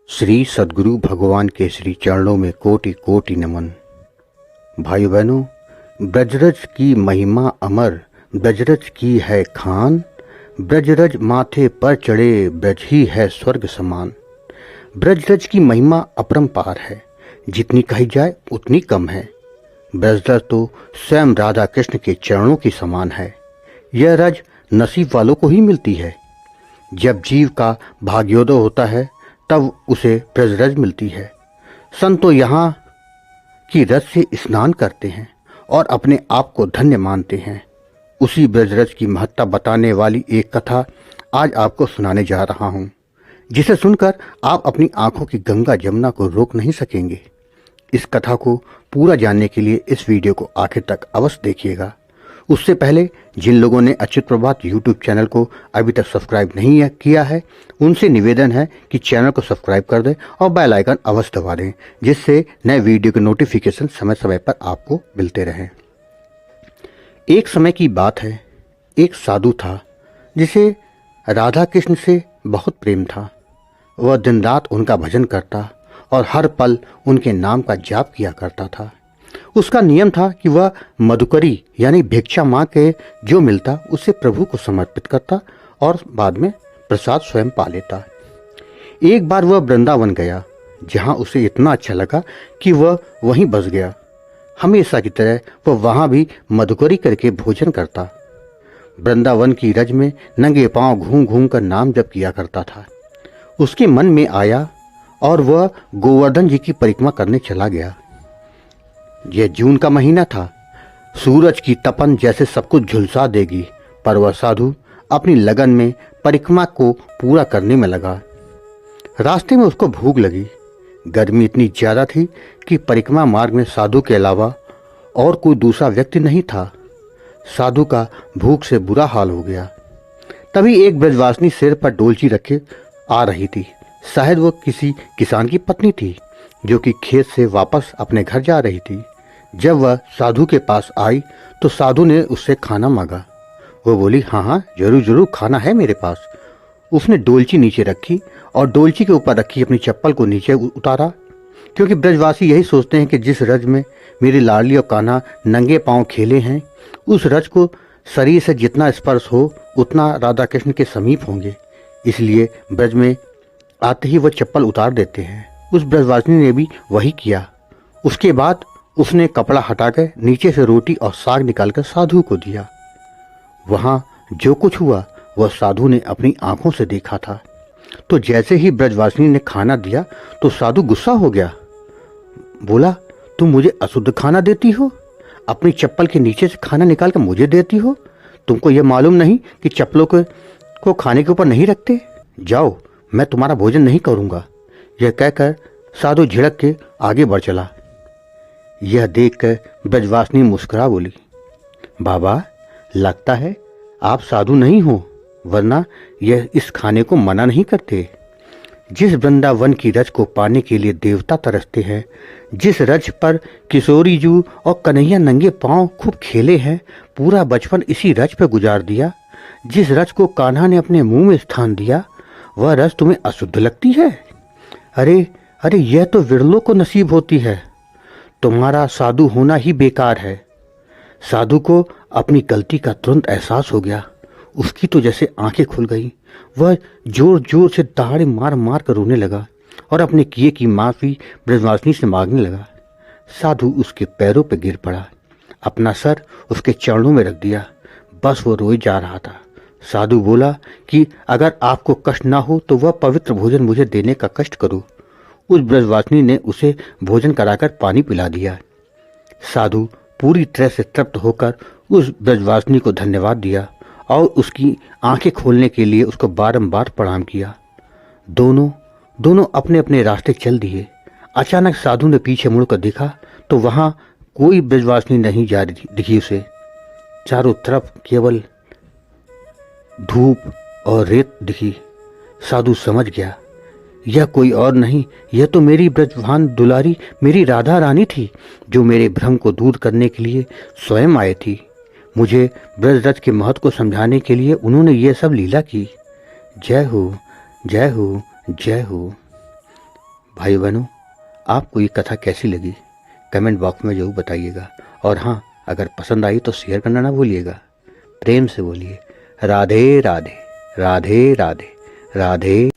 श्री सद्गुरु भगवान के श्री चरणों में कोटि कोटि नमन। भाइयों बहनों, ब्रजरज की महिमा अमर, ब्रजरज की है खान। ब्रजरज माथे पर चढ़े, ब्रज ही है स्वर्ग समान। ब्रजरज की महिमा अपरंपार है, जितनी कही जाए उतनी कम है। ब्रजरज तो स्वयं राधा कृष्ण के चरणों की समान है। यह रज नसीब वालों को ही मिलती है। जब जीव का भाग्योदय होता है तब उसे ब्रजरज मिलती है। संत तो यहाँ की रज से स्नान करते हैं और अपने आप को धन्य मानते हैं। उसी ब्रजरज की महत्ता बताने वाली एक कथा आज आपको सुनाने जा रहा हूँ, जिसे सुनकर आप अपनी आंखों की गंगा जमुना को रोक नहीं सकेंगे। इस कथा को पूरा जानने के लिए इस वीडियो को आखिर तक अवश्य देखिएगा। उससे पहले जिन लोगों ने अच्युत प्रभात यूट्यूब चैनल को अभी तक सब्सक्राइब नहीं किया है, उनसे निवेदन है कि चैनल को सब्सक्राइब कर दें और बेल आइकन अवश्य दबा दें, जिससे नए वीडियो के नोटिफिकेशन समय समय पर आपको मिलते रहें। एक समय की बात है, एक साधु था जिसे राधा कृष्ण से बहुत प्रेम था। वह दिन रात उनका भजन करता और हर पल उनके नाम का जाप किया करता था। उसका नियम था कि वह मधुकरी यानी भिक्षा माँ के जो मिलता उसे प्रभु को समर्पित करता और बाद में प्रसाद स्वयं पा लेता। एक बार वह वृंदावन गया, जहाँ उसे इतना अच्छा लगा कि वह वहीं बस गया। हमेशा की तरह वह वहाँ भी मधुकरी करके भोजन करता। वृंदावन की रज में नंगे पांव घूम घूम कर नाम जप किया करता था। उसके मन में आया और वह गोवर्धन जी की परिक्रमा करने चला गया। यह जून का महीना था। सूरज की तपन जैसे सब कुछ झुलसा देगी, पर वह साधु अपनी लगन में परिक्रमा को पूरा करने में लगा। रास्ते में उसको भूख लगी। गर्मी इतनी ज्यादा थी कि परिक्रमा मार्ग में साधु के अलावा और कोई दूसरा व्यक्ति नहीं था। साधु का भूख से बुरा हाल हो गया। तभी एक ब्रजवासिनी सिर पर डोलची रखे आ रही थी। शायद वो किसी किसान की पत्नी थी, जो कि खेत से वापस अपने घर जा रही थी। जब वह साधु के पास आई तो साधु ने उससे खाना मांगा। वो बोली, हाँ हाँ जरूर जरूर, खाना है मेरे पास। उसने डोलची नीचे रखी और डोलची के ऊपर रखी अपनी चप्पल को नीचे उतारा, क्योंकि ब्रजवासी यही सोचते हैं कि जिस रज में मेरी लाडली और कान्हा नंगे पांव खेले हैं, उस रज को शरीर से जितना स्पर्श हो उतना राधा कृष्ण के समीप होंगे। इसलिए ब्रज में आते ही वह चप्पल उतार देते हैं। उस ब्रजवासिनी ने भी वही किया। उसके बाद उसने कपड़ा हटाकर नीचे से रोटी और साग निकालकर साधु को दिया। वहां जो कुछ हुआ वह साधु ने अपनी आंखों से देखा था। तो जैसे ही ब्रजवासिनी ने खाना दिया तो साधु गुस्सा हो गया। बोला, तुम मुझे अशुद्ध खाना देती हो, अपनी चप्पल के नीचे से खाना निकाल कर मुझे देती हो। तुमको यह मालूम नहीं कि चप्पलों को खाने के ऊपर नहीं रखते? जाओ, मैं तुम्हारा भोजन नहीं करूंगा। यह कहकर साधु झिड़क के आगे बढ़ चला। यह देखकर ब्रजवासिनी मुस्कुरा बोली, बाबा लगता है आप साधु नहीं हो, वरना यह इस खाने को मना नहीं करते। जिस वृंदावन की रज को पाने के लिए देवता तरसते हैं, जिस रज पर किशोरी जू और कन्हैया नंगे पांव खूब खेले हैं, पूरा बचपन इसी रज पर गुजार दिया, जिस रज को कान्हा ने अपने मुंह में स्थान दिया, वह रज तुम्हें अशुद्ध लगती है? अरे अरे, यह तो विरलों को नसीब होती है। तुम्हारा साधु होना ही बेकार है। साधु को अपनी गलती का तुरंत एहसास हो गया। उसकी तो जैसे आंखें खुल गई। वह जोर जोर से दहाड़े मार मार कर रोने लगा और अपने किए की माफी ब्रजवासिनी से मांगने लगा। साधु उसके पैरों पर गिर पड़ा, अपना सर उसके चरणों में रख दिया। बस वो रोए जा रहा था। साधु बोला कि अगर आपको कष्ट ना हो तो वह पवित्र भोजन मुझे देने का कष्ट करो। उस ब्रजवासिनी ने उसे भोजन कराकर पानी पिला दिया। साधु पूरी तरह से तृप्त होकर उस ब्रजवासिनी को धन्यवाद दिया और उसकी आंखें खोलने के लिए उसको बारंबार प्रणाम किया। दोनों अपने अपने रास्ते चल दिए। अचानक साधु ने पीछे मुड़कर देखा तो वहां कोई ब्रजवासिनी नहीं जा रही दिखी उसे। चारों तरफ केवल धूप और रेत दिखी। साधु समझ गया, यह कोई और नहीं, यह तो मेरी ब्रजभान दुलारी मेरी राधा रानी थी, जो मेरे भ्रम को दूर करने के लिए स्वयं आई थी। मुझे ब्रजरज के महत्व को समझाने के लिए उन्होंने यह सब लीला की। जय हो जय हो जय हो। भाई बहनों, आपको ये कथा कैसी लगी कमेंट बॉक्स में ज़रूर बताइएगा। और हाँ, अगर पसंद आई तो शेयर करना ना भूलिएगा। प्रेम से बोलिए राधे राधे, राधे राधे, राधे।